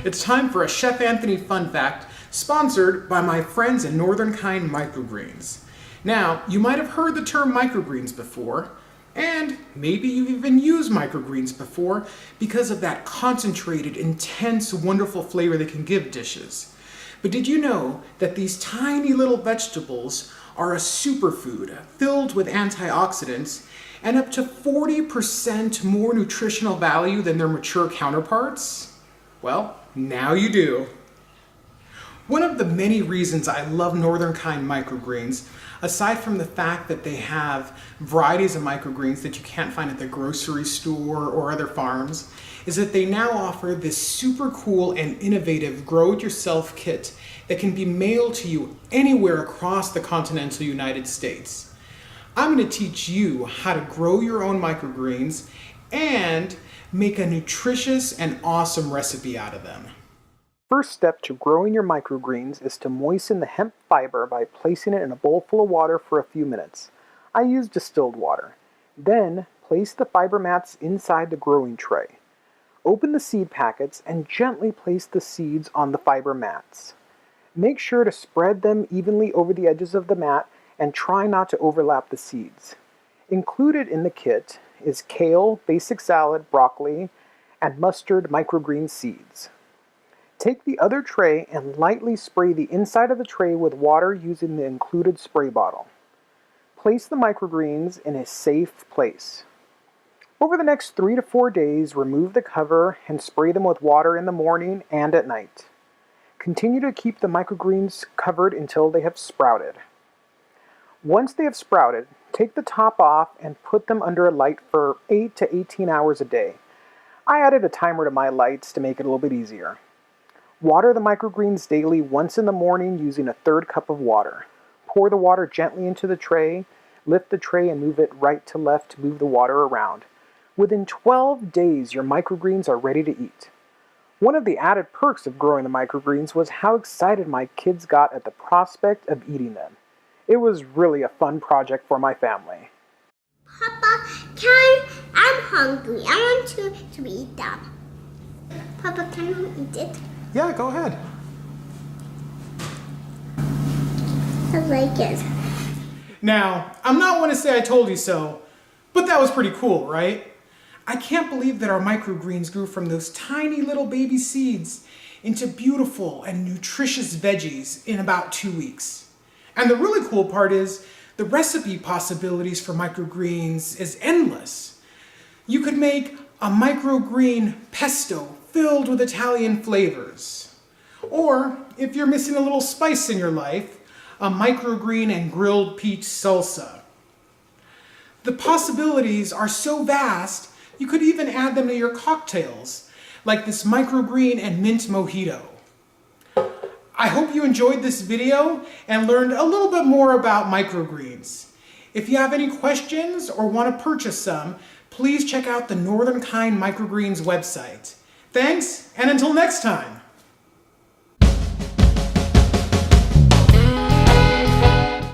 It's time for a Chef Anthony fun fact, sponsored by my friends at Northern Kind Microgreens. Now, you might have heard the term microgreens before, and maybe you've even used microgreens before because of that concentrated, intense, wonderful flavor they can give dishes. But did you know that these tiny little vegetables are a superfood filled with antioxidants and up to 40% more nutritional value than their mature counterparts? Well, now you do. One of the many reasons I love Northern Kind Microgreens, aside from the fact that they have varieties of microgreens that you can't find at the grocery store or other farms, is that they now offer this super cool and innovative grow-it-yourself kit that can be mailed to you anywhere across the continental United States. I'm going to teach you how to grow your own microgreens and make a nutritious and awesome recipe out of them. First step to growing your microgreens is to moisten the hemp fiber by placing it in a bowl full of water for a few minutes. I use distilled water. Then, place the fiber mats inside the growing tray. Open the seed packets and gently place the seeds on the fiber mats. Make sure to spread them evenly over the edges of the mat and try not to overlap the seeds. Included in the kit is kale, basic salad, broccoli, and mustard microgreen seeds. Take the other tray and lightly spray the inside of the tray with water using the included spray bottle. Place the microgreens in a safe place. Over the next 3 to 4 days, remove the cover and spray them with water in the morning and at night. Continue to keep the microgreens covered until they have sprouted. Once they have sprouted, take the top off and put them under a light for 8 to 18 hours a day. I added a timer to my lights to make it a little bit easier. Water the microgreens daily once in the morning using a 1/3 cup of water. Pour the water gently into the tray, lift the tray and move it right to left to move the water around. Within 12 days, your microgreens are ready to eat. One of the added perks of growing the microgreens was how excited my kids got at the prospect of eating them. It was really a fun project for my family. Papa, I'm hungry. I want to eat them. Papa, can you eat it? Yeah, go ahead. I like it. Now, I'm not one to say I told you so, but that was pretty cool, right? I can't believe that our microgreens grew from those tiny little baby seeds into beautiful and nutritious veggies in about 2 weeks. And the really cool part is the recipe possibilities for microgreens is endless. You could make a microgreen pesto filled with Italian flavors. Or, if you're missing a little spice in your life, a microgreen and grilled peach salsa. The possibilities are so vast, you could even add them to your cocktails, like this microgreen and mint mojito. I hope you enjoyed this video and learned a little bit more about microgreens. If you have any questions or want to purchase some, please check out the Northern Kind Microgreens website. Thanks, and until next time.